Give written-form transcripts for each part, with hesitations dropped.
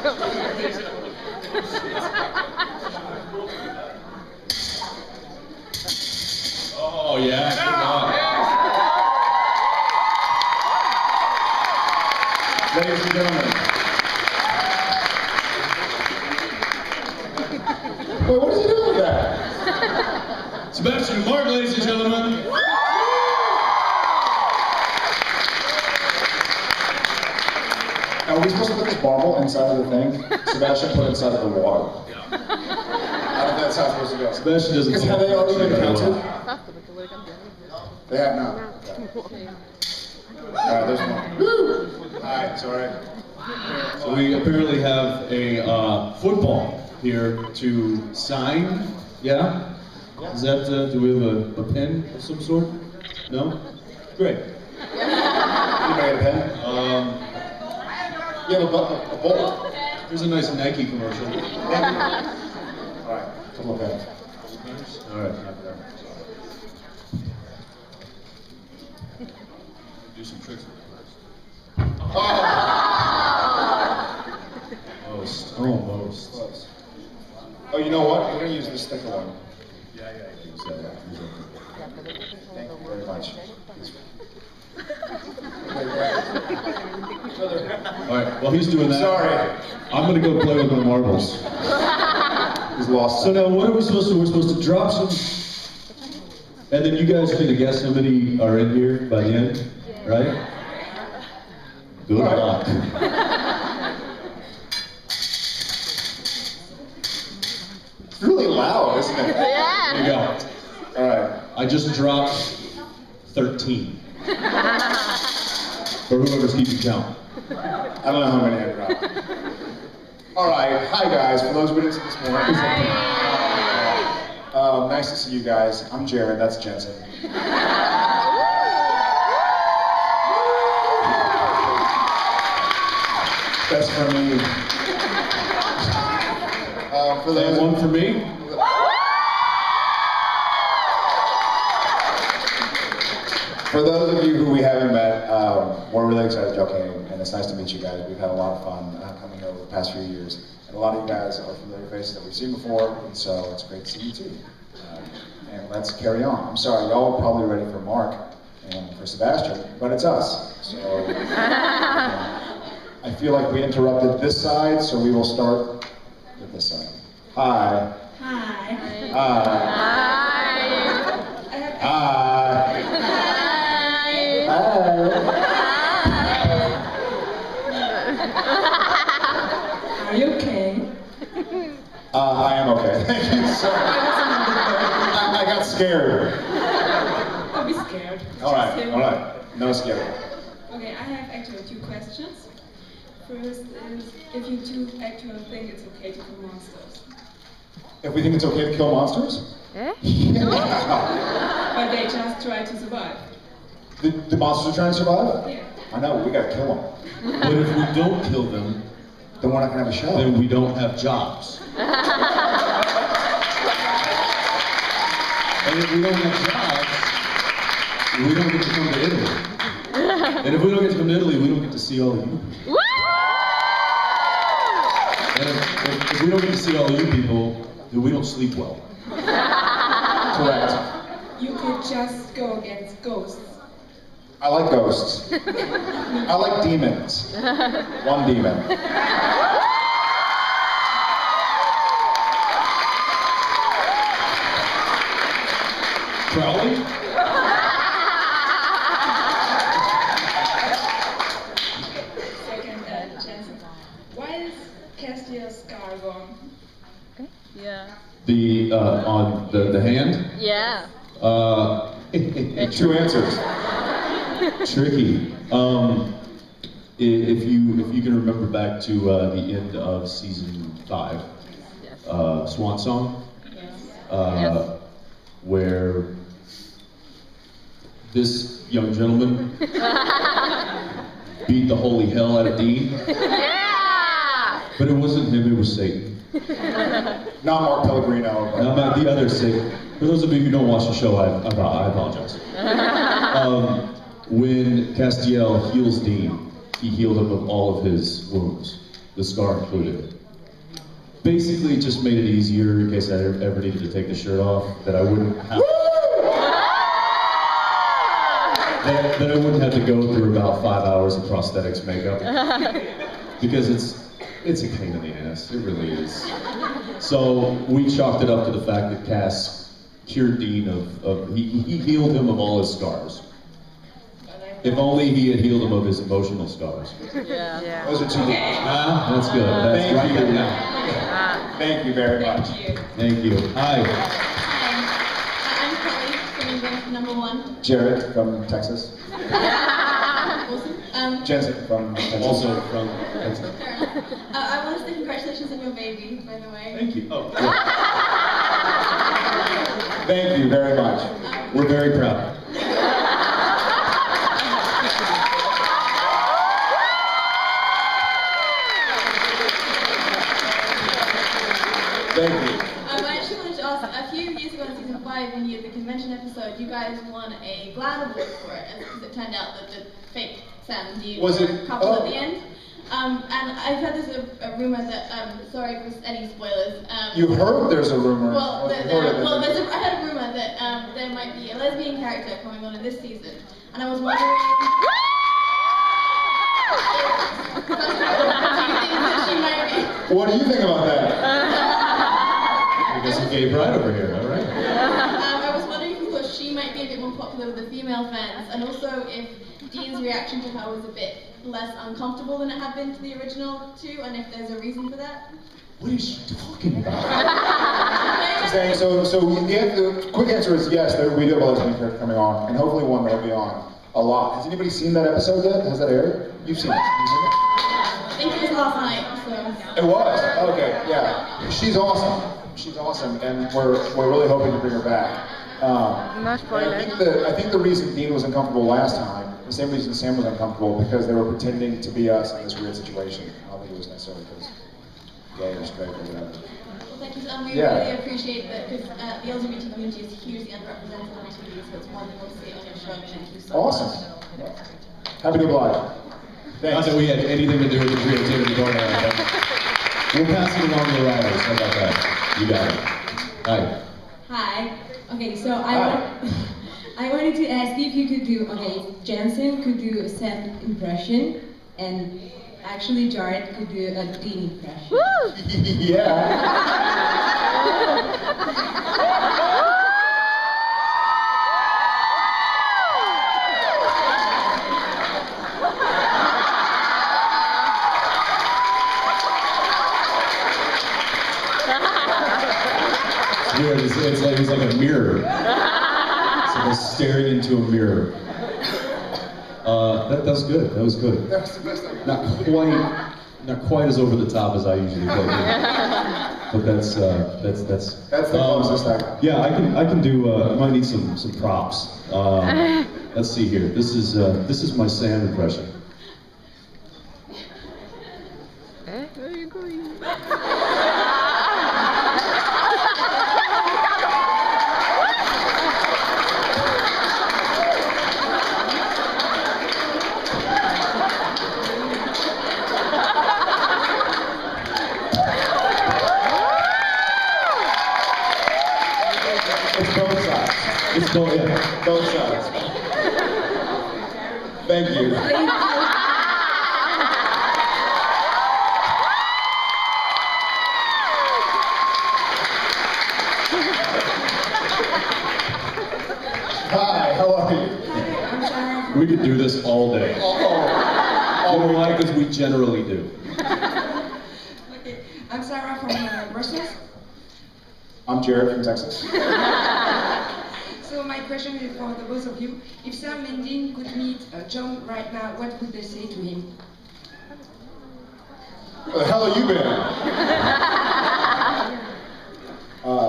Oh yeah, come on. Ladies and gentlemen. Wait, what is he doing with that? Sebastian and Mark, ladies and gentlemen. Now, are we supposed to put this barbel inside of the thing? Sebastian put it inside of the water. I don't think that's how it's supposed to go. Sebastian doesn't. Because have they already been counted? They have not. Alright, there's one. Woo! Alright, sorry. So we apparently have a football here to sign. Yeah? Is that, do we have a pen of some sort? No? Great. Anybody have a pen? You have a bolt? Here's a nice Nike commercial. Alright, couple of pens. Alright. Do some tricks with it first. Almost. Close. Oh, you know what? We're going to use this thicker one. Yeah. Use that. Thank you very much. Alright, while he's doing that, Sorry. I'm gonna go play with my marbles. He's lost. So now what are we supposed to do? We're supposed to drop some, and then you guys are gonna guess how many are in here by the end, right? Good luck. It's really loud, isn't it? Here you go. Alright. I just dropped 13. For whoever's keeping count. I don't know how many I dropped. Alright, hi guys. For those who didn't see this morning. Nice to see you guys. I'm Jared, that's Jensen. That's for me. For those One for me. For those of you who we haven't met, we're really excited y'all came, and it's nice to meet you guys. We've had a lot of fun coming over the past few years, and a lot of you guys are familiar faces that we've seen before, and so it's great to see you too. And let's carry on. I'm sorry, y'all are probably ready for Mark and for Sebastian, but it's us. So I feel like we interrupted this side, so we will start with this side. Hi. Hi. Hi. Hi. Are you okay? I am okay. Thank you. Sorry. I got scared. Don't be scared. All right. No scared. Okay, I have actually 2 questions. First is, if you two actually think it's okay to kill monsters. If we think it's okay to kill monsters? But they just try to survive. The monsters are trying to survive? Yeah. I know, we gotta kill them. But if we don't kill them, Then we're not gonna have a show. then we don't have jobs. And if we don't have jobs, we don't get to come to Italy. And if we don't get to come to Italy, we don't get to see all of you. And if we don't get to see all of you people, then we don't sleep well. Correct. You could just go against ghosts. I like ghosts. I like demons. One demon. Crowley? Second, Jensen. Why is Castiel's scar gone? Yeah. On the hand? Yeah. Two answers. Tricky. If you can remember back to the end of season 5, Yes. Swan Song, Yes. Yes. where this young gentleman beat the holy hell out of Dean, Yeah! but it wasn't him, it was Satan. Not Mark Pellegrino. But Now, the other Satan. For those of you who don't watch the show, I apologize. When Castiel heals Dean, he healed him of all of his wounds. the scar included. Basically, just made it easier in case I ever needed to take the shirt off, that I wouldn't have. That I wouldn't have to go through about 5 hours of prosthetics makeup, because it's a pain in the ass. It really is. So we chalked it up to the fact that Cass cured Dean he healed him of all his scars. If only he had healed him of his emotional scars. Yeah. Those are two. That's good. That's Thank right you. there now. Thank you very much. Thank you. Thank you. Hi. Hi, I'm Chloe from England, number one. Jared from Texas. Awesome. Jensen from Texas. Also from Texas. Fair enough. I want to say congratulations on your baby, by the way. Thank you. Oh. Thank you very much. We're very proud. Thank you. I actually wanted to ask, a few years ago in season 5, when you did the convention episode, you guys won a GLAAD award for it, because it turned out that the fake Sam and Dean Was were it? a couple Oh. at the end. And I've heard there's a rumor that, sorry for any spoilers. You heard there's a rumor. Well, You heard it. I heard a rumor that there might be a lesbian character coming on in this season, and I was wondering. Do you think that she might be? What do you think about that? I guess a gay bride over here, all right? I was wondering if you thought she might be a bit more popular with the female fans, and also if Dean's reaction to her was a bit less uncomfortable than it had been to the original two, and if there's a reason for that. What is she talking about? She's saying, so the quick answer is yes, we do have a lesbian character coming on, and hopefully one that'll be on a lot. Has anybody seen that episode yet? Has that aired? You've seen it. You've seen it? I think it was last night, so. It was? Okay, yeah. She's awesome. She's awesome, and we're really hoping to bring her back. No spoiler. I think the reason Dean was uncomfortable last time, the same reason Sam was uncomfortable, because they were pretending to be us in this weird situation. I don't think it was necessarily because gay or straight or whatever. Well, thank you. We Yeah. really appreciate that, because the LGBT community is hugely underrepresented on TV, so it's wonderful to see it on your show. Thank you so Awesome. much. Happy to oblige. Not Thanks. that we had anything to do with the creativity going on. But we'll pass it along to the writers. How about that? You got it. Hi. Hi. Okay, so Hi. I wanted to ask if you could do, okay, Jensen could do a Sam impression, and actually Jared could do a Dean impression. Woo! Yeah. Weird. It's like a mirror. It's like staring into a mirror. That was good. That was good. That's the best thing. Not quite as over the top as I usually go. But that's That's the closest I got. Yeah, I can do. I might need some props. Let's see here. This is my Sam impression. Eh? Where are you going? It's both sides. It's both. Yeah. Both sides. Thank you. Hi, how are you? Hi, I'm Sarah. We could do this all day. Oh, You know why? Because we generally do. Okay, I'm Sarah from Brussels. I'm Jared from Texas. So my question is for the both of you. If Sam and Dean could meet John right now, what would they say to him? Where the hell have you been?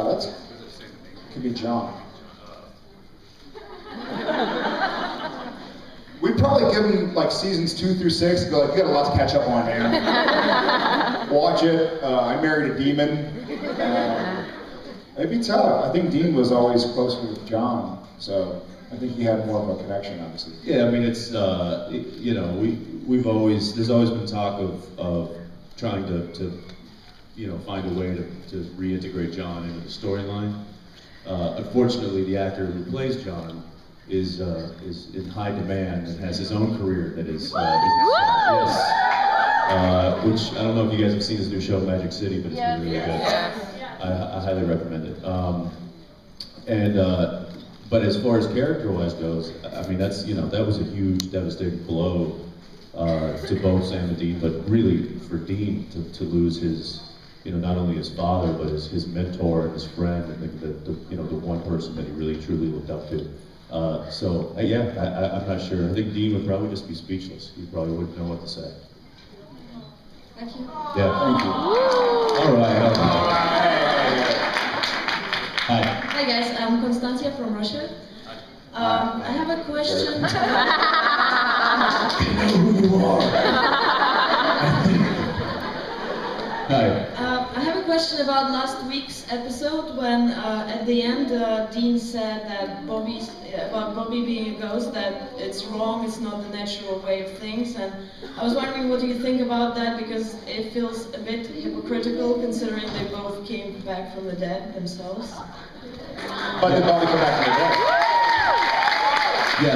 That's could be John. We'd probably give him like seasons 2 through 6 and be like, you got a lot to catch up on, man. Watch it. I married a demon. It'd be tough. I think Dean was always close with John, so I think he had more of a connection, obviously. Yeah, I mean it's you know there's always been talk of trying to you know, find a way to reintegrate John into the storyline. Unfortunately, the actor who plays John is in high demand and has his own career that is yes. Which I don't know if you guys have seen his new show Magic City, but it's really good. I highly recommend it. But as far as character-wise goes, I mean that was a huge, devastating blow to both Sam and Dean, but really for Dean to lose his, you know, not only his father but his mentor and his friend, and the one person that he really truly looked up to. I'm not sure. I think Dean would probably just be speechless. He probably wouldn't know what to say. Thank you. Yeah, thank you. All right. Hi. Hi guys, I'm Constantia from Russia. I have a question. I know who you are. Hi. I have a question about last week's episode when at the end Dean said that about Bobby being a ghost, that it's wrong, it's not the natural way of things, and I was wondering what do you think about that, because it feels a bit hypocritical considering they both came back from the dead themselves. But did Bobby come back from the dead? Yeah,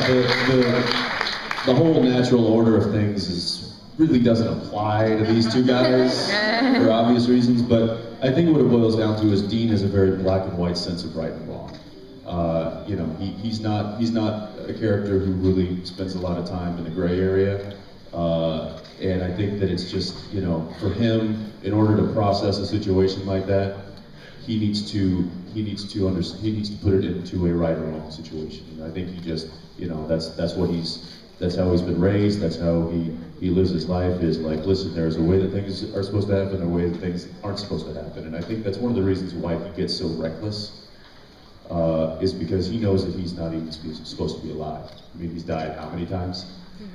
the whole natural order of things really doesn't apply to these two guys for obvious reasons, but I think what it boils down to is Dean has a very black and white sense of right and wrong. You know, he's not a character who really spends a lot of time in the gray area, and I think that it's just, you know, for him, in order to process a situation like that, he needs to put it into a right or wrong situation. And I think he just, you know, that's how he's been raised, that's how he lives his life, is like, listen, there's a way that things are supposed to happen and a way that things aren't supposed to happen. And I think that's one of the reasons why he gets so reckless, is because he knows that he's not even supposed to be alive. I mean, he's died how many times?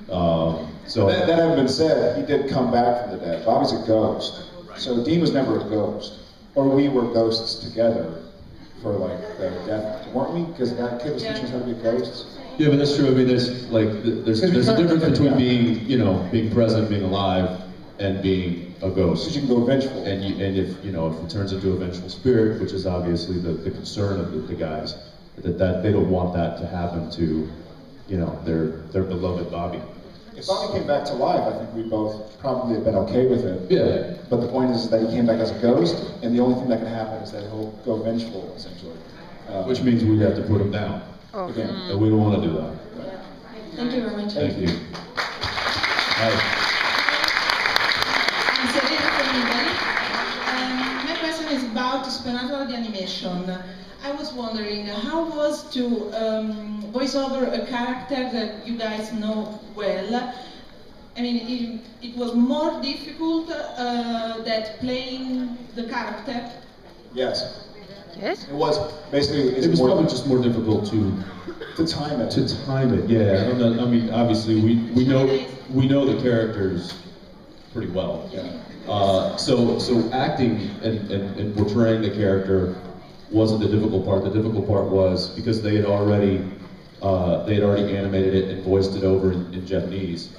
So that having been said, he did come back from the dead. Bobby's a ghost. So Dean was never a ghost. Or we were ghosts together for like the death, weren't we? Because that kid was teaching us how to be ghosts. yeah, but that's true. I mean, there's a difference between being present, being alive, and being a ghost. Because you can go vengeful. And if it turns into a vengeful spirit, which is obviously the concern of the guys, that they don't want that to happen to, you know, their beloved Bobby. If Bobby came back to life, I think we both probably have been okay with it. Yeah. But the point is that he came back as a ghost, and the only thing that can happen is that he'll go vengeful, essentially. Which means we have to put him down. Again. And we don't want to do that. Thank you very much. Thank you. Hi. I'm Serena from Italy. My question is about supernatural animation. I was wondering, how was to voice over a character that you guys know well? I mean, it was more difficult than playing the character? Yes. Yes? It was basically. It was probably just more difficult to time it. To time it, yeah. I don't know, I mean, obviously we know the characters pretty well. Yeah. So acting and portraying the character wasn't the difficult part. The difficult part was because they had already animated it and voiced it over in Japanese.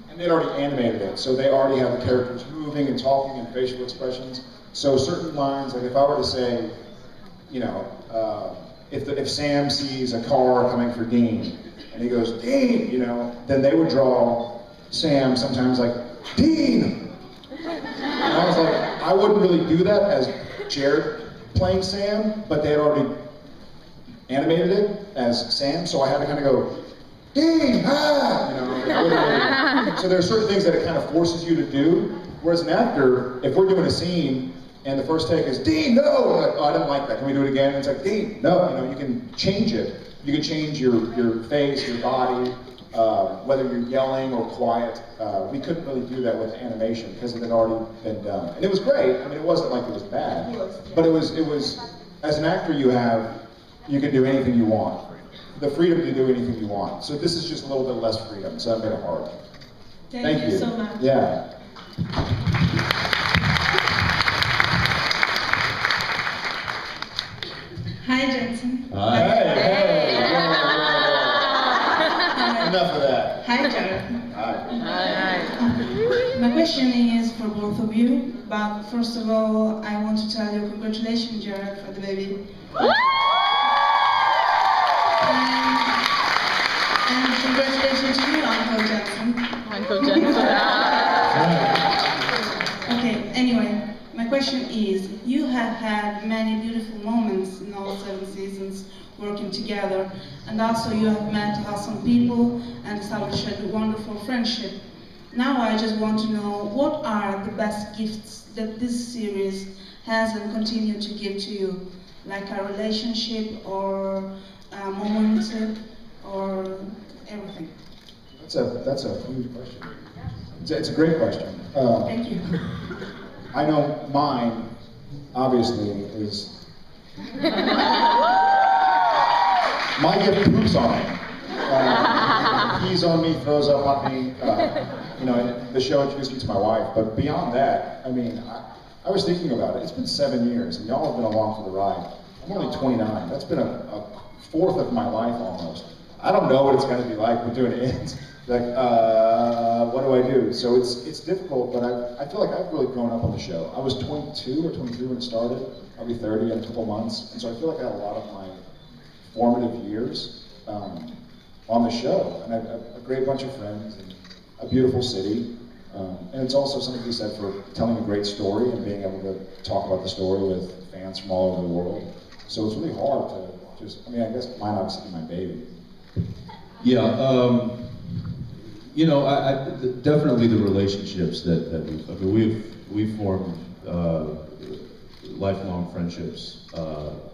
And they'd already animated it, so they already have the characters moving and talking and facial expressions. So certain lines, like if I were to say, you know, if Sam sees a car coming for Dean, and he goes, Dean, you know, then they would draw Sam sometimes like, Dean! And I was like, I wouldn't really do that as Jared playing Sam, but they had already animated it as Sam, so I had to kind of go, Dean, ah! You know, so there are certain things that it kind of forces you to do, whereas an actor, if we're doing a scene, and the first take is, Dean, no! Like, oh, I didn't like that. Can we do it again? And it's like, Dean, no. You know, you can change it. You can change your face, your body, whether you're yelling or quiet. We couldn't really do that with animation because it had already been done. And it was great. I mean, it wasn't like it was bad. But it was, as an actor, you can do anything you want. The freedom to do anything you want. So this is just a little bit less freedom, so that made it hard. Thank you so much. Yeah. Hi, Jensen. Hi. Hey. Enough of that. Hi, Jared. Hi. Hi. My question is for both of you, but first of all, I want to tell you congratulations, Jared, for the baby. And congratulations to you, Uncle Jensen. Uncle Jensen. Okay, anyway, my question is, you have had many beautiful moments in all 7 seasons working together, and also you have met awesome people and established a wonderful friendship. Now I just want to know, what are the best gifts that this series has and continue to give to you? Like a relationship or a moment or everything? That's a huge question. It's a great question. Thank you. I know mine, obviously, is my gift poops on me. Pees on me, throws up on me. You know, the show introduced me to my wife, but beyond that, I mean, I was thinking about it. It's been 7 years, and y'all have been along for the ride. I'm only 29. That's been a fourth of my life almost. I don't know what it's going to be like when doing it. Like, what do I do? So it's difficult, but I feel like I've really grown up on the show. I was 22 or 23 when it started. I'll be 30 in a couple months, and so I feel like I had a lot of my formative years on the show, and I have a great bunch of friends and a beautiful city. And it's also something to be said for telling a great story and being able to talk about the story with fans from all over the world. So it's really hard to just, I mean, I guess mine obviously my baby. Yeah, you know, definitely the relationships that we've formed lifelong friendships.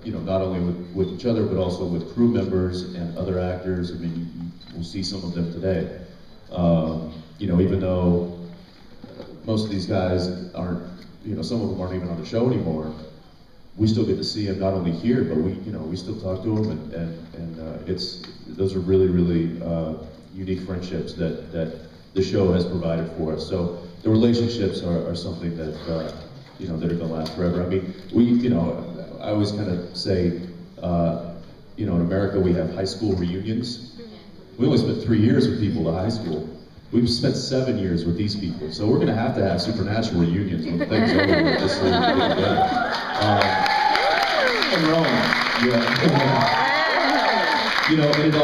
You know, not only with each other, but also with crew members and other actors. I mean, we'll see some of them today. You know, even though most of these guys aren't, you know, some of them aren't even on the show anymore, we still get to see them not only here, but we still talk to them, and those are really, really unique friendships that the show has provided for us. So the relationships are something that you know, that are going to last forever. I mean, you know, I always kind of say, you know, in America we have high school reunions. We only spent 3 years with people at high school. We've spent 7 years with these people, so we're going to have supernatural reunions when things are over, just so we can get together. In Rome, yeah. You know, and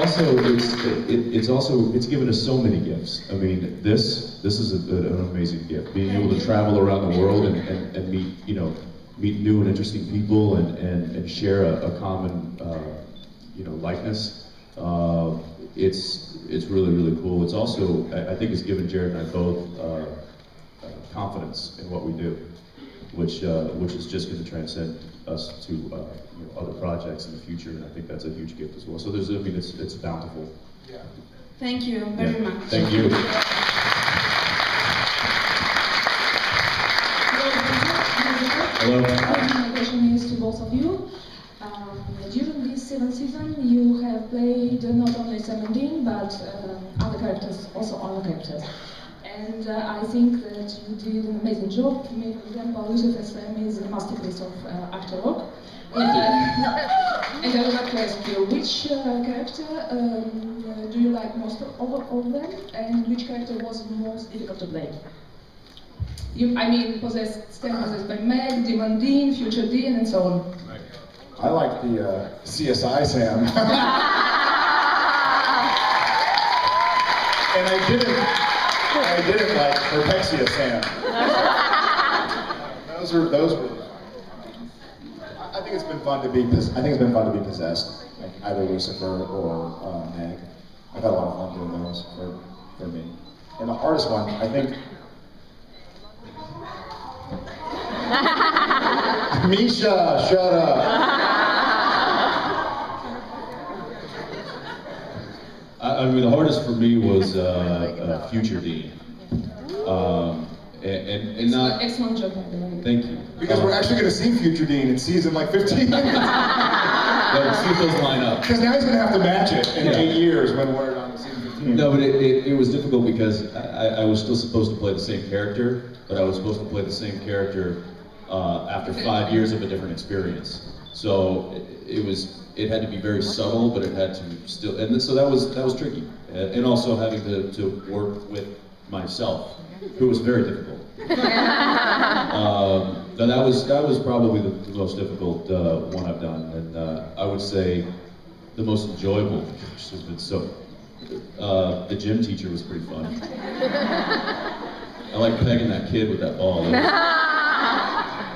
it's given us so many gifts. I mean, this is an amazing gift. Being able to travel around the world and meet, you know, meet new and interesting people and share a common, you know, likeness. It's really, really cool. It's also, I think it's given Jared and I both confidence in what we do, which is just going to transcend us to you know, other projects in the future, and I think that's a huge gift as well. So there's, I mean, it's bountiful. Yeah. Thank you very much. Thank you. Hello. My question is to both of you. During this 7th season, you have played not only 17, but other characters, also other characters. And I think that you did an amazing job. For example, Yusuf SM is a masterpiece of actor work. And I would like to ask you, which character do you like most of them, and which character was most difficult to play? I mean, possessed by Meg, Demon Dean, Future Dean, and so on. I like the CSI Sam. And I didn't like Perpexia Sam. Those were. I think it's been fun to be. I think it's been fun to be possessed, like either Lucifer or Meg. I've had a lot of fun doing those for me. And the hardest one, I think. Misha, shut up. I mean, the hardest for me was Future Dean, and not. Excellent job, by the way. Thank you. Because we're actually going to see Future Dean in season like 15. Let's see if those line up. Because now he's going to have to match it in 8 years when we're on season 15. No, but it was difficult because I was still supposed to play the same character, but I was supposed to play the same character after 5 years of a different experience. So it had to be very subtle, but it had to still, and so that was tricky. And also having to work with myself, who was very difficult. That was probably the most difficult one I've done, and I would say the most enjoyable. Gosh, there's been so. The gym teacher was pretty fun. I like pegging that kid with that ball.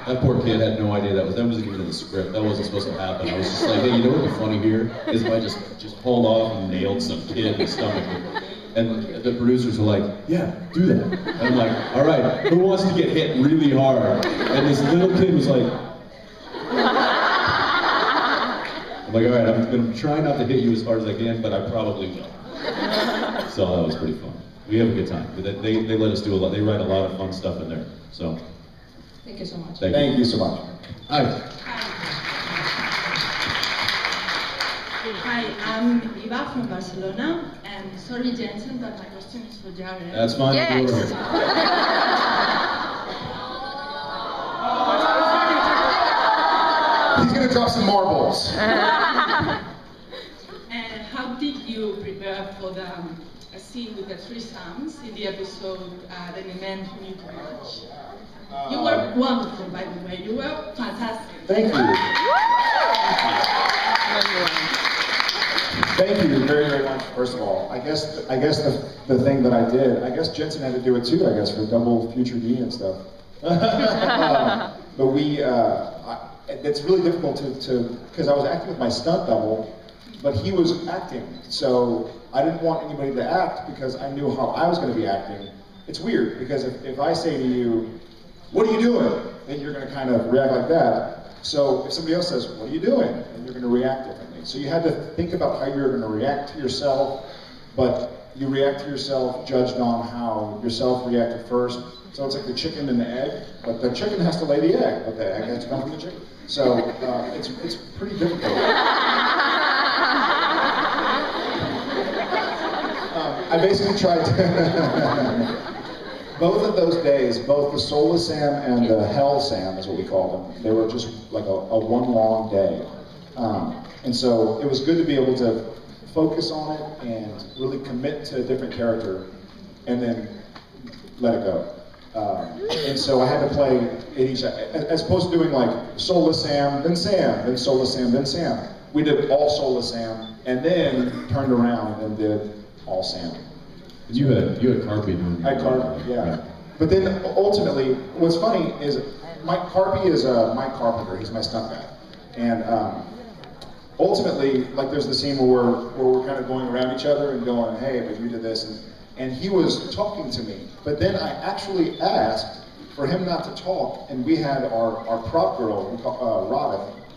That poor kid had no idea that wasn't even in the script. That wasn't supposed to happen. I was just like, hey, you know what would be funny here is if I just pulled off and nailed some kid in the stomach. And the producers were like, yeah, do that. And I'm like, all right, who wants to get hit really hard? And this little kid was like, I'm like, all right, I'm gonna try not to hit you as hard as I can, but I probably will. So that was pretty fun. We have a good time. They let us do a lot. They write a lot of fun stuff in there. So. Thank you so much. Thank you so much. Hi. Hi, I'm Eva from Barcelona, and sorry Jensen, but my question is for Jared. That's fine. Yes. He's gonna drop some marbles. And how did you prepare for the scene with the three sons in the episode The Man Who Knew Too Much? You were wonderful, by the way. You were fantastic. Thank you. Thank you very, very much, first of all. I guess the thing that I did, I guess Jensen had to do it too, I guess, for double Future D and stuff. But it's really difficult to, because I was acting with my stunt double, but he was acting. So I didn't want anybody to act because I knew how I was going to be acting. It's weird, because if I say to you, what are you doing? Then you're going to kind of react like that. So if somebody else says, what are you doing? Then you're going to react differently. So you had to think about how you're going to react to yourself, but you react to yourself judged on how yourself reacted first. So it's like the chicken and the egg, but the chicken has to lay the egg, but the egg has to come from the chicken. So it's pretty difficult. I basically tried to... Both of those days, both the Soulless Sam and the Hell Sam, is what we called them, they were just like a one long day. And so it was good to be able to focus on it and really commit to a different character and then let it go. And so I had to play it each, as opposed to doing like Soulless Sam, then Soulless Sam, then Sam. We did all Soulless Sam and then turned around and did all Sam. You had Carpy doing I had Carpy, yeah. But then ultimately, what's funny is Carpy is Mike Carpenter. He's my stunt guy, and ultimately, like there's the scene where we're kind of going around each other and going, "Hey, but you did this," and he was talking to me. But then I actually asked for him not to talk, and we had our prop girl,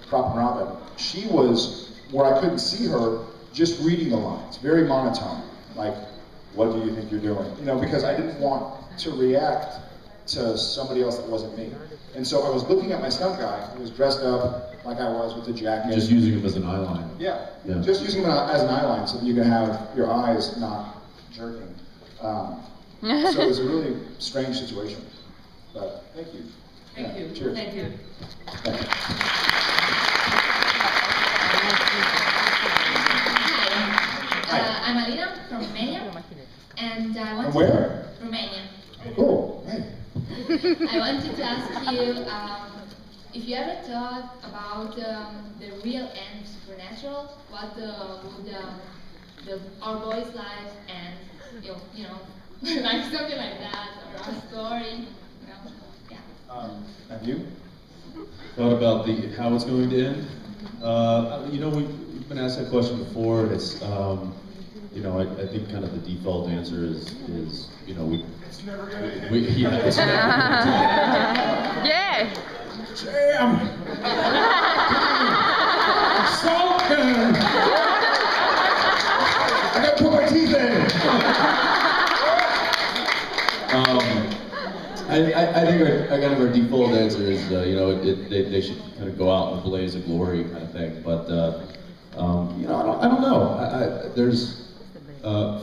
Robin. She was where I couldn't see her, just reading the lines, very monotone, like. What do you think you're doing? You know, because I didn't want to react to somebody else that wasn't me. And so I was looking at my stunt guy, who was dressed up like I was with the jacket. Just using him as an eyeline. Yeah, just using him as an eyeline so that you can have your eyes not jerking. So it was a really strange situation. But thank you. Thank you. Cheers. Thank you. Thank you. I'm Alina from Romania, and I wanted From where? Romania. Cool. Hey. I wanted to ask you if you ever thought about the real end of Supernatural. What would our boys' lives and you know like something like that, or our story, you know? Yeah. Have you thought about how it's going to end? You know, we've been asked that question before. It's you know, I think kind of the default answer is you know, it's never gonna end. Yeah, it's never gonna end. Yeah. Jam! Sulkin! I gotta put my teeth in! I think our default answer is you know, they should kind of go out in a blaze of glory kind of thing. But you know, I don't know. There's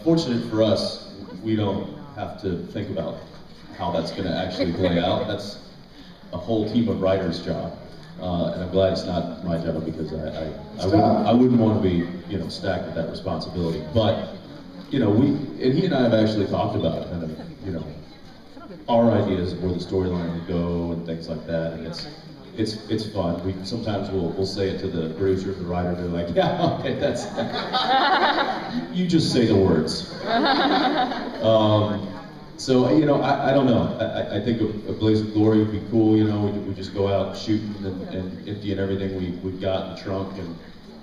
fortunate for us, we don't have to think about how that's going to actually play out. That's a whole team of writers' job, and I'm glad it's not my job because I wouldn't want to be, you know, stacked with that responsibility. But you know, he and I have actually talked about kind of you know, our ideas of where the storyline would go and things like that, and it's fun. We sometimes we'll say it to the producers, the writer. They're like, yeah, okay, that's you just say the words. So you know, I don't know. I think a Blaze of Glory would be cool. You know, we just go out shooting and emptying everything we've got in the trunk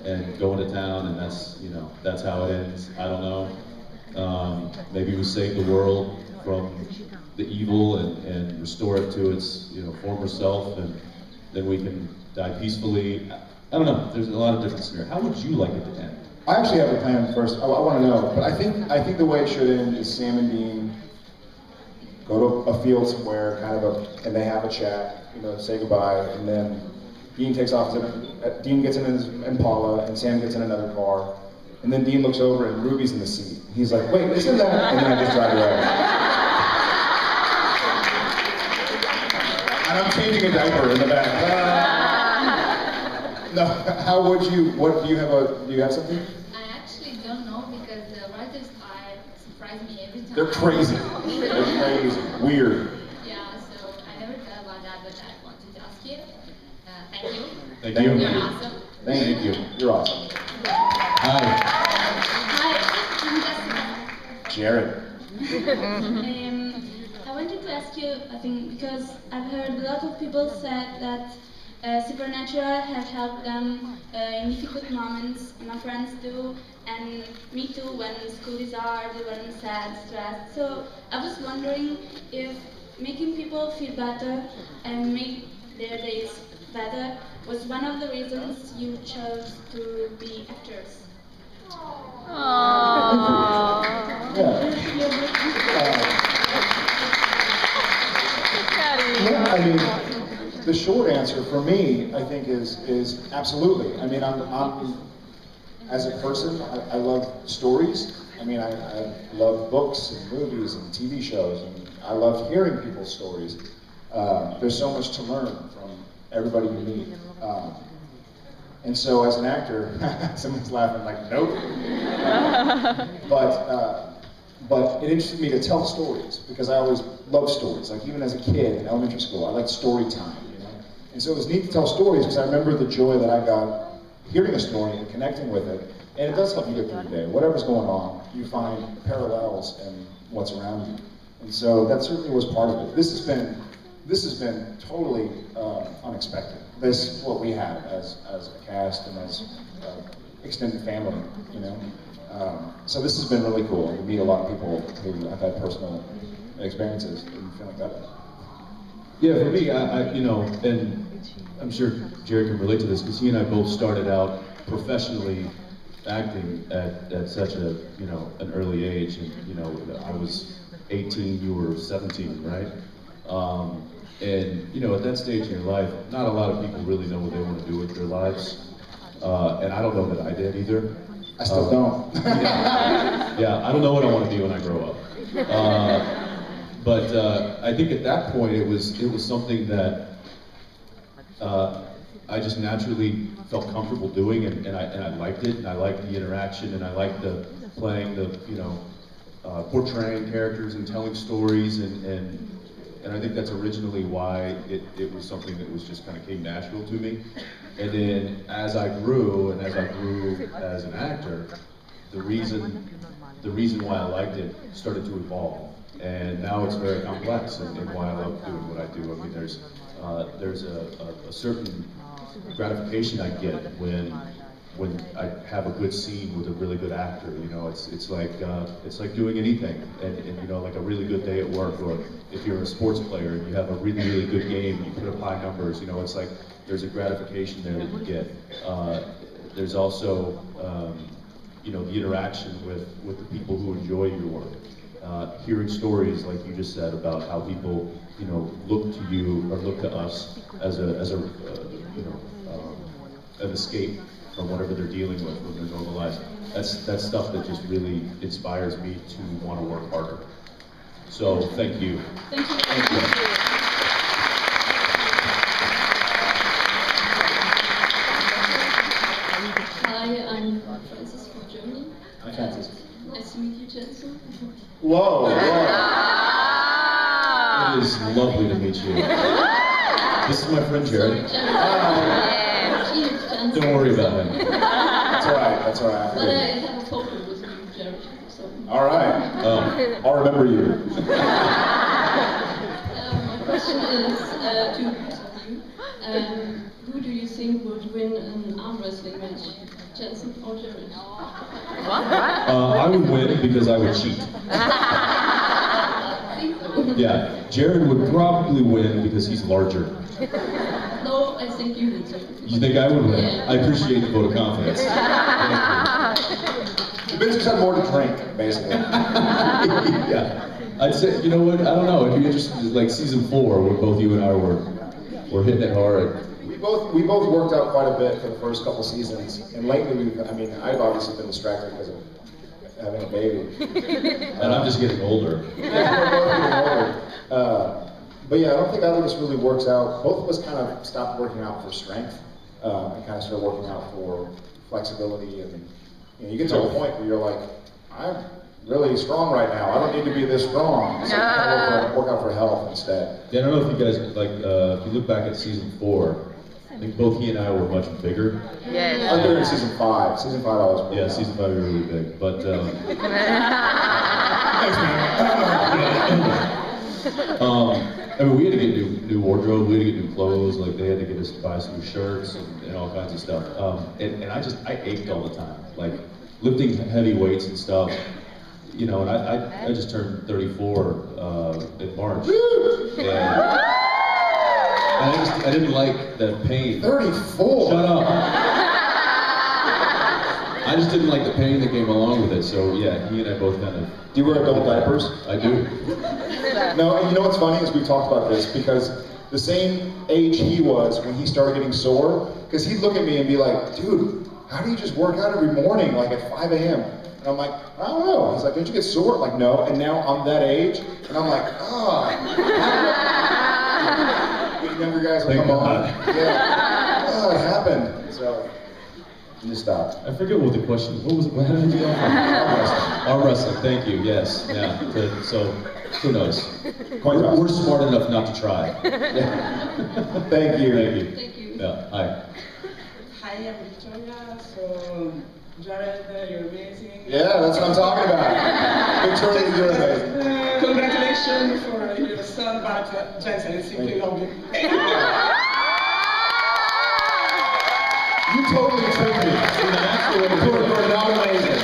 and go into town, and that's how it ends. I don't know. Maybe we save the world from the evil and restore it to its former self, and then we can die peacefully. I don't know. There's a lot of different scenarios. How would you like it to end? I actually have a plan first. I want to know, but I think the way it should end is Sam and Dean go to a field somewhere, and they have a chat, say goodbye, and then Dean takes off. Dean gets in his Impala, and Sam gets in another car, and then Dean looks over, and Ruby's in the seat. He's like, "Wait, isn't that?" And then I just drive away. And I'm changing a diaper in the back. No, how would you? What do you have? Do you have something? I actually don't know because the writers surprise me every time. They're crazy. They're crazy. Weird. Yeah, so I never thought about that, but I wanted to ask you. Thank you. Thank you. You're awesome. Thank you. You're awesome. Hi. Hi, I'm Jessica. Jared. I wanted to ask you, I think, because I've heard a lot of people said that Supernatural have helped them in difficult moments. My friends do, and me too. When school is hard, when sad, stressed. So I was wondering if making people feel better and make their days better was one of the reasons you chose to be actors. Yeah, I mean, the short answer for me, I think, is absolutely. I mean, I'm as a person, I love stories. I mean, I love books and movies and TV shows, and I love hearing people's stories. There's so much to learn from everybody you meet. And so as an actor, someone's laughing like, nope. But it interested me to tell stories because I always loved stories. Like even as a kid in elementary school, I liked story time, And so it was neat to tell stories because I remember the joy that I got hearing a story and connecting with it. And it does help you get through the day. Whatever's going on, you find parallels in what's around you. And so that certainly was part of it. This has been totally unexpected. This what we had as a cast and as extended family, So this has been really cool. We meet a lot of people who have had personal experiences and feel like that. Yeah, for me, and I'm sure Jared can relate to this because he and I both started out professionally acting at such an early age, and I was 18, you were 17, right? And at that stage in your life, not a lot of people really know what they want to do with their lives, and I don't know that I did either. I still don't. Yeah, I don't know what I want to be when I grow up. But I think at that point it was something that I just naturally felt comfortable doing, and I liked it, and I liked the interaction, and I liked playing portraying characters and telling stories, and I think that's originally why it was something that was just kind of came natural to me. And then as I grew as an actor, the reason why I liked it started to evolve. And now it's very complex and why I love doing what I do. I mean, there's a certain gratification I get when I have a good scene with a really good actor. It's like doing anything, and like a really good day at work, or if you're a sports player and you have a really, really good game and you put up high numbers, it's like there's a gratification there that you get. There's also the interaction with the people who enjoy your work. Hearing stories like you just said about how people look to you or look to us as an escape from whatever they're dealing with in their normal lives. That's stuff that just really inspires me to want to work harder. So thank you. Thank you. Thank you. Hi, I'm Francis from Germany. Hi, Francis. Nice to meet you, Jensen. Whoa, whoa. is lovely to meet you. This is my friend Jared. Don't worry about him. That's all right. That's all right. But I have a photo with you, Jared. So. All right. I'll remember you. My question is to both of you. Who do you think would win an arm wrestling match, Jensen or Jared? I would win because I would cheat. Yeah, Jared would probably win because he's larger. No, I think you would win. You think I would win? Yeah. I appreciate the vote of confidence. The bitch just had more to drink, basically. Yeah, I'd say, you know what, I don't know, it'd be interesting, like season 4, where both you and I were hitting it hard. We both worked out quite a bit for the first couple seasons, and lately I've obviously been distracted because of having a baby. And I'm just getting older. But yeah, I don't think either of us really works out. Both of us kind of stopped working out for strength and kind of started working out for flexibility. And you get to a point where you're like, I'm really strong right now. I don't need to be this strong. So kind of work out for health instead. Yeah, I don't know if you guys, like, if you look back at season 4, I think both he and I were much bigger. Yes. I was bigger in season 5. Season 5 I was big. Yeah, season 5 we were really big, but I mean, we had to get new wardrobe, we had to get new clothes, like they had to get us to buy some new shirts and all kinds of stuff. And I ached all the time, like lifting heavy weights and stuff. You know, and I just turned 34 in March. And I didn't like that pain. 34? Shut up. I just didn't like the pain that came along with it, so yeah, he and I both kind of... Do you wear adult diapers? I do. No, and you know what's funny is we've talked about this, because the same age he was when he started getting sore, because he'd look at me and be like, dude, how do you just work out every morning, like at 5 a.m.? And I'm like, I don't know. He's like, don't you get sore? I'm like, no. And now I'm that age, and I'm like, younger guys will come on. Yeah. Oh, it happened. So, you just stopped. I forget what the question, what was it? What did we do? Arm wrestling, thank you, yes. Yeah. So, who knows? We're smart enough not to try. Yeah. Thank you. Thank you. Thank you. Yeah, hi. Hi, I'm Victoria. So, Jared, you're amazing. Yeah, that's what I'm talking about. Victoria, you're amazing. Congratulations for your son, but Jensen is simply lovely. You totally tricked me. You're not amazing.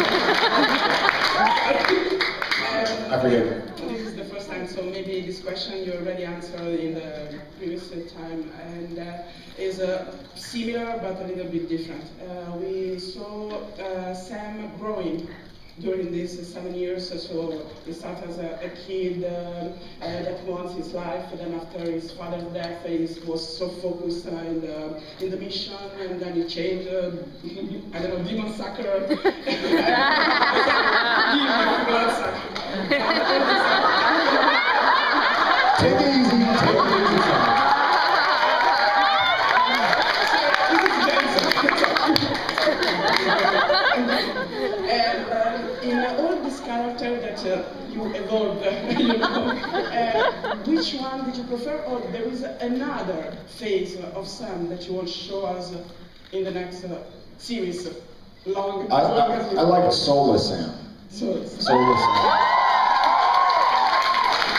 I forget. This is the first time, so maybe this question you already answered in the previous time, and is similar but a little bit different. We saw Sam growing during these 7 years. So he started as a kid that wants his life, and then after his father's death, he was so focused in the mission, and then he changed, I don't know, demon sucker. Blood sucker. Take it easy, take it easy. And in all this character that you evolved, which one did you prefer, or there is another phase of Sam that you want to show us in the next series? I like a soulless Sam. Soulless Sam.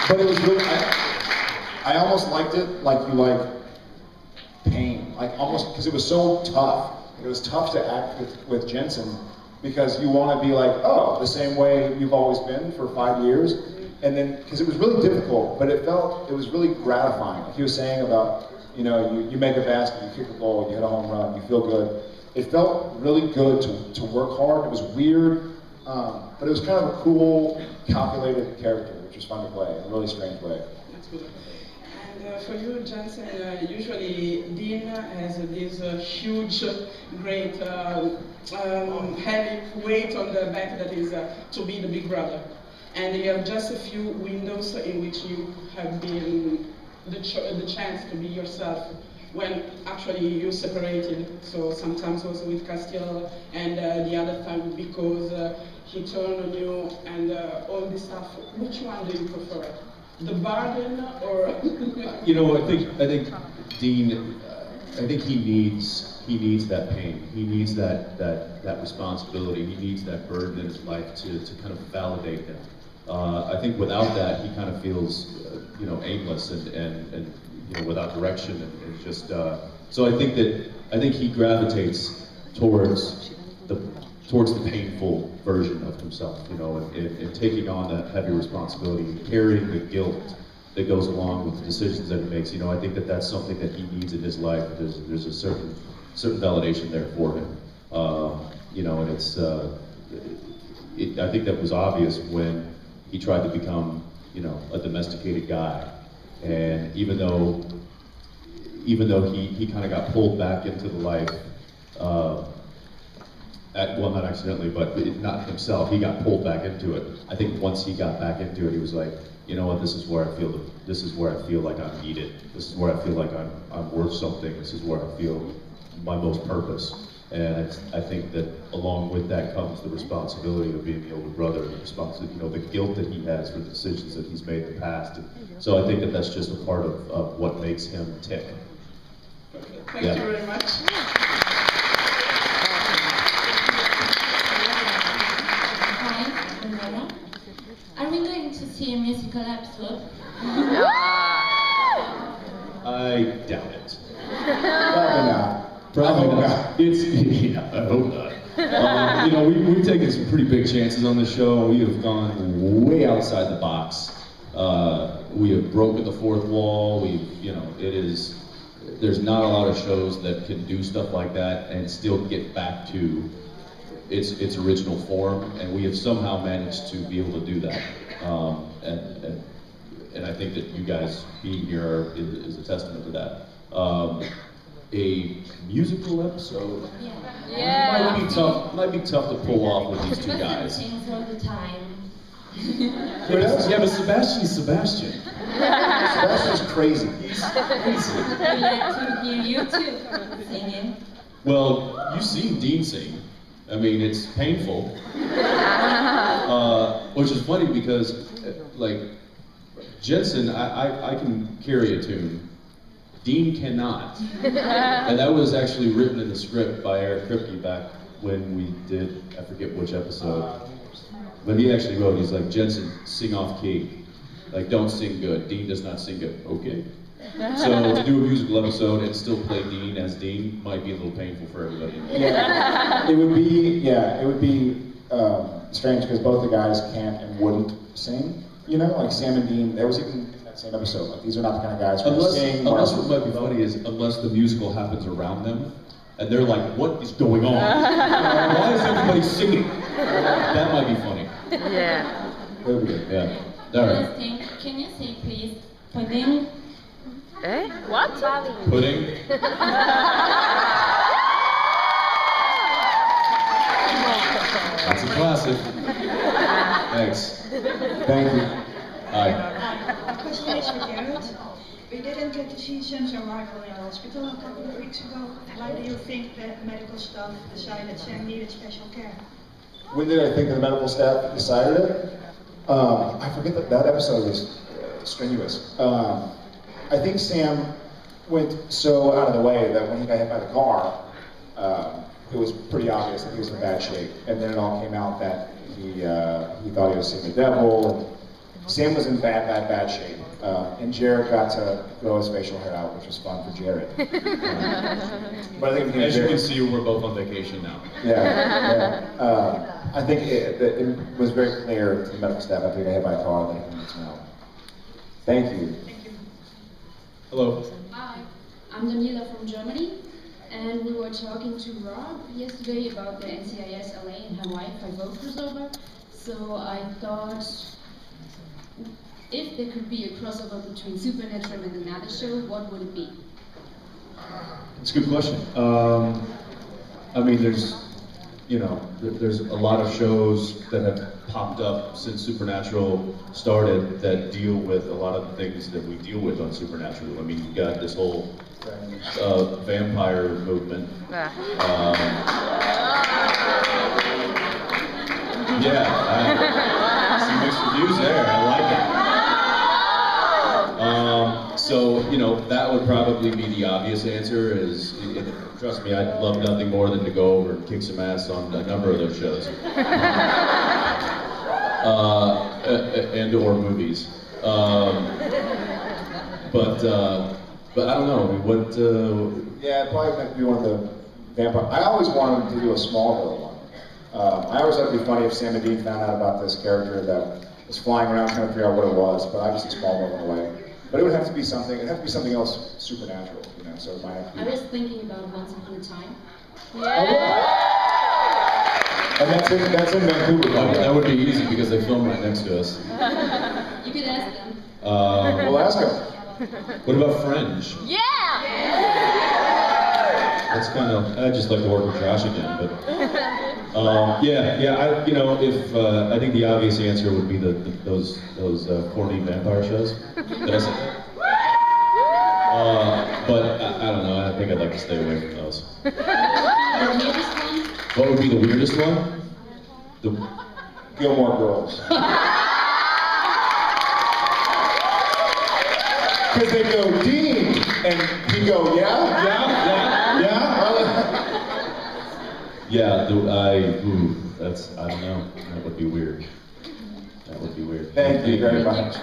But it was really, I almost liked it like you like pain, like almost, because it was so tough. It was tough to act with Jensen, because you want to be like, oh, the same way you've always been for 5 years. And then, because it was really difficult, but it was really gratifying. Like he was saying about, you know, you make a basket, you kick a goal, you hit a home run, you feel good. It felt really good to work hard. It was weird, but it was kind of a cool, calculated character, which was fun to play in a really strange way. That's good. And for you, Jensen, usually Dean has this huge, great, heavy weight on the back that is to be the big brother. And you have just a few windows in which you have been the chance to be yourself when actually you separated. So sometimes also with Castiel, and the other time because he turned on you and all this stuff. Which one do you prefer? the bargain, or? You know, I think Dean, I think he needs that pain. He needs that responsibility. He needs that burden in his life to kind of validate him. I think without that, he kind of feels, aimless and without direction and just. So I think he gravitates towards the painful version of himself, and taking on that heavy responsibility and carrying the guilt that goes along with the decisions that he makes. I think that's something that he needs in his life. There's a certain validation there for him. And it's I think that was obvious when he tried to become, a domesticated guy. And even though he kind of got pulled back into the life, well, not accidentally, but not himself. He got pulled back into it. I think once he got back into it, he was like, you know what? This is where I feel like I'm needed. This is where I feel like I'm worth something. This is where I feel my most purpose. And I think that along with that comes the responsibility of being the older brother, the responsibility, the guilt that he has for the decisions that he's made in the past. And so I think that that's just a part of what makes him tick. Thank you very much. Are we going to see a musical episode? I doubt it. Probably not. Probably not. I hope not. We've taken some pretty big chances on this show. We have gone way outside the box. We have broken the fourth wall. There's not a lot of shows that can do stuff like that and still get back to its original form, and we have somehow managed to be able to do that. And I think that you guys being here is a testament to that. A musical episode might be tough to pull off with these two guys. Things all the time. Yeah, but Sebastian's Sebastian. Sebastian's crazy. He's crazy. I'd like to hear you too singing. Well, you've seen Dean sing. I mean, it's painful. Which is funny because, Jensen, I can carry a tune. Dean cannot. And that was actually written in the script by Eric Kripke back when we did, I forget which episode. But he actually wrote, he's like, Jensen, sing off key. Don't sing good. Dean does not sing good. Okay. So to do a musical episode and still play Dean as Dean might be a little painful for everybody. Yeah, it would be strange because both the guys can't and wouldn't sing. Like Sam and Dean, there was even in that same episode, these are not the kind of guys who sing. Unless what might be funny is, unless the musical happens around them, and they're like, what is going on? Why is everybody singing? That might be funny. Yeah. That would be good. Yeah. All right. Can you say please, pudding? Eh? What? Pudding? That's a classic. Thanks. Thank you. Hi. A question is for Garrett. We didn't get to see Sam's arrival in the hospital a couple of weeks ago. Why do you think that medical staff decided Sam needed special care? When did I think the medical staff decided it? I forget that episode was strenuous. I think Sam went so out of the way that when he got hit by the car, it was pretty obvious that he was in bad shape. And then it all came out that he thought he was seeing the devil. And Sam was in bad shape. And Jared got to grow his facial hair out, which was fun for Jared. But I think as you can see, we're both on vacation now. Yeah. I think it was very clear to the medical staff after he got hit by a car that he needs some help. Thank you. Hello. Hi, I'm Daniela from Germany, and we were talking to Rob yesterday about the NCIS LA and Hawaii 5-0 crossover. So I thought, if there could be a crossover between Supernatural and another show, what would it be? It's a good question. I mean, there's a lot of shows that have popped up since Supernatural started that deal with a lot of the things that we deal with on Supernatural. I mean, you've got this whole vampire movement. Some mixed reviews there. I like it. So, you know, that would probably be the obvious answer is, trust me, I'd love nothing more than to go over and kick some ass on a number of those shows. And or movies. But I don't know, I mean, what... Yeah, it'd probably might be one of the vampire... I always wanted to do a Smallville one. I always thought it'd be funny if Sam and Dean found out about this character that was flying around trying to figure out what it was, but obviously Smallville went away. But it would have to be something, it'd have to be something else supernatural, you know, so it might have to be... I was thinking about Once Upon a Time. And that's in Vancouver. That would be easy because they film right next to us. You could ask them. We'll ask them. What about Fringe? Yeah! That's kind of, I'd just like to work with Josh again, but... yeah, you know, if, I think the obvious answer would be those corny vampire shows. Did I say that? But I don't know, I think I'd like to stay away from those. The weirdest one? What would be the weirdest one? The Gilmore Girls. Because they go, Dean! And he'd go, yeah? Yeah, that's, I don't know, that would be weird. That would be weird. Thank you very much.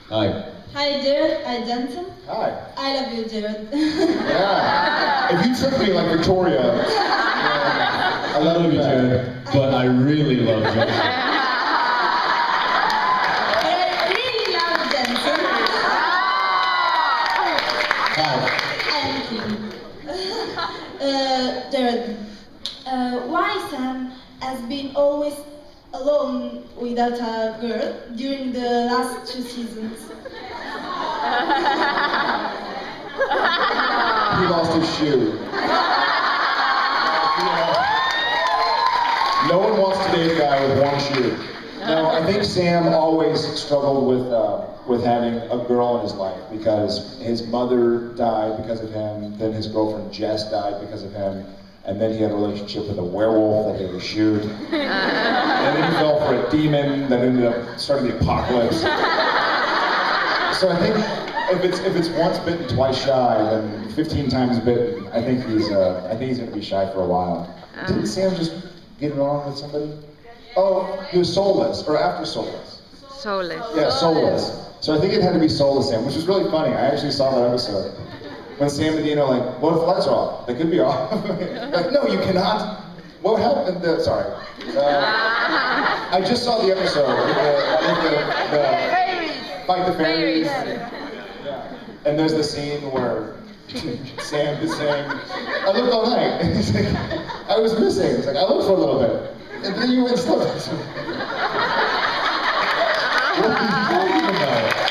Hi. Hi Jared, hi Jensen. Hi. I love you Jared. Yeah. If you tricked me like Victoria, I love you, Jared. But I really love Jensen. I really love Jensen. Hi. Jared, why Sam has been always alone without a girl during the last 2 seasons? He lost his shoe. No one wants to date a guy with one shoe. No, I think Sam always struggled with having a girl in his life because his mother died because of him, then his girlfriend Jess died because of him, and then he had a relationship with a werewolf that he had to shoot. And then he fell for a demon that ended up starting the apocalypse. So I think if it's once bitten, twice shy, then 15 times bitten, I think he's gonna be shy for a while. Didn't Sam just get it on with somebody? Oh, he was soulless, or after soulless. Soulless. Yeah, soulless. So I think it had to be soulless Sam, which was really funny. I actually saw that episode. When Sam and Dean are like, what if the lights are off? They could be off. Like, no, you cannot. What happened? Sorry. I just saw the episode with the Fight the Fairies. Yeah. And there's the scene where Sam is saying, I looked all night. And he's like, I was missing. He's like, I looked for a little bit. And then you went slow. What are you talking about?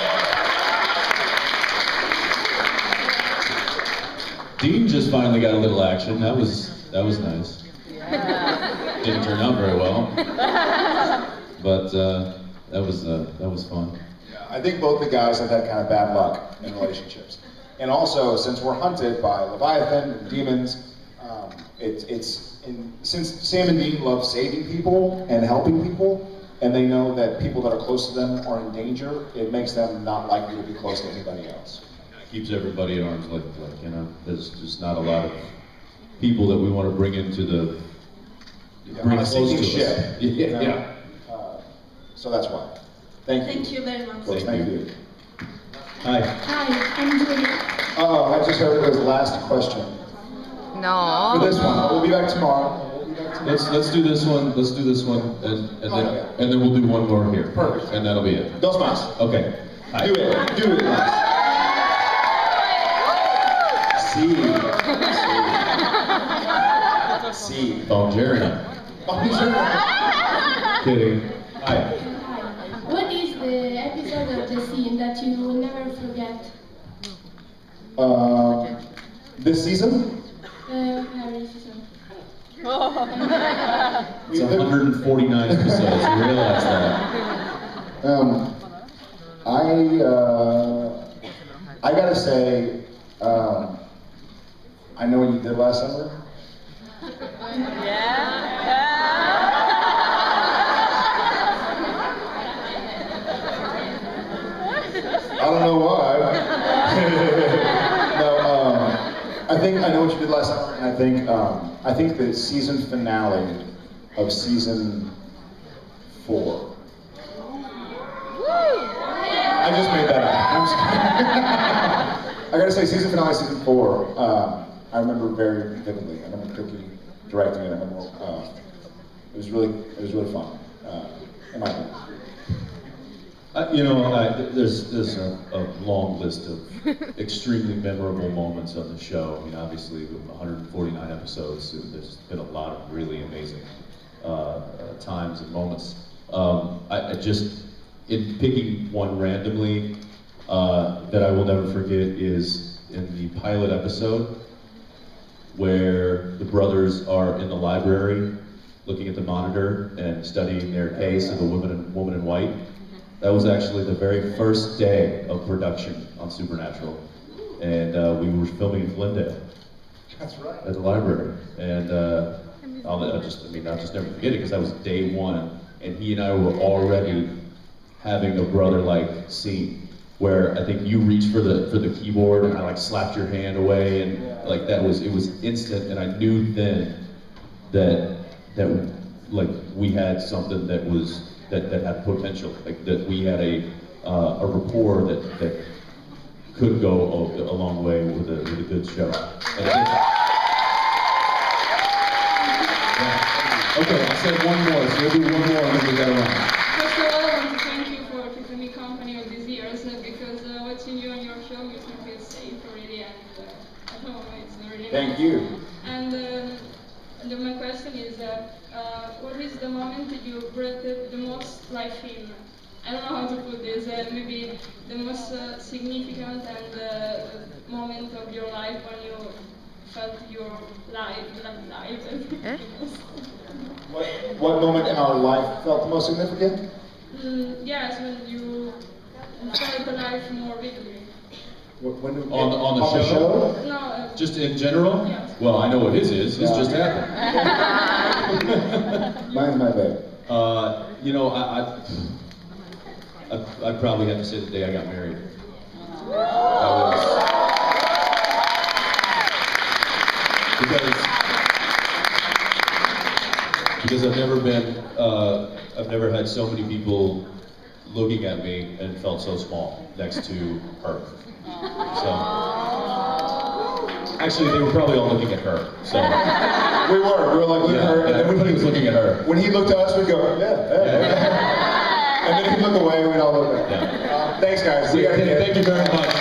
Dean just finally got a little action. That was nice. Yeah. Didn't turn out very well, but that was fun. Yeah, I think both the guys have had kind of bad luck in relationships, and also since we're hunted by Leviathan and demons, since Sam and Dean love saving people and helping people, and they know that people that are close to them are in danger, it makes them not likely to be close to anybody else. Keeps everybody at arm's length, like, you know, there's just not a lot of people that we want to bring into the bring on a close sinking to ship. us. Yeah. So that's why. Thank you. Thank you very much. Thank you. Hi. Hi, I'm Julia. Oh, I just heard it was last question. No. For this one, we'll be back tomorrow. Let's do this one. Let's do this one, and then we'll do one more here. Perfect. And that'll be it. Dos más. Okay. Hi. Do it. Do it. See. Oh, Jerry. Kidding. Hi. What is the episode of the scene that you will never forget? This season? Every season. It's 149 episodes. You realize that? I gotta say, I know what you did last summer. I don't know why. think I know what you did last summer, and I think the season finale of season 4. I just made that up. I'm just I gotta say, season finale, season 4. I remember very vividly. I remember Cookie directing it. I remember it was really fun. In my opinion. There's a long list of extremely memorable moments on the show. I mean, obviously, with 149 episodes, there's been a lot of really amazing times and moments. I just, in picking one randomly that I will never forget is in the pilot episode where the brothers are in the library looking at the monitor and studying their case of the woman in white. That was actually the very first day of production on Supernatural, and we were filming in Glendale. That's right. At the library, and I'll just never forget it because that was day 1, and he and I were already having a brother-like scene where I think you reached for the keyboard and I like slapped your hand away, and like it was instant, and I knew then that like we had something that had potential, like that we had a rapport that could go a long way with a good show. And okay, I said one more, so we'll do one more and then we gotta run. First of all, I want to thank you for keeping me company all these years because watching you on your show makes me feel safe already, and I don't know, it's really Thank nice. you. And my question is, what is the moment that you breathed the most life in? I don't know how to put this, maybe the most significant and moment of your life when you felt your life. What moment in our life felt the most significant? Yes, when you felt the life more vividly. On the show? No. Just in general? Yes. Well, I know what his is. His just happened. Mine's my babe. I'd probably have to say the day I got married. Because I've never had so many people looking at me and felt so small next to her. So, actually, they were probably all looking at her. So we were like looking at her, and everybody was looking at her. When he looked at us, we'd go, yeah. And then he'd look away, and we'd all look back. Thanks, guys. Thank you very much.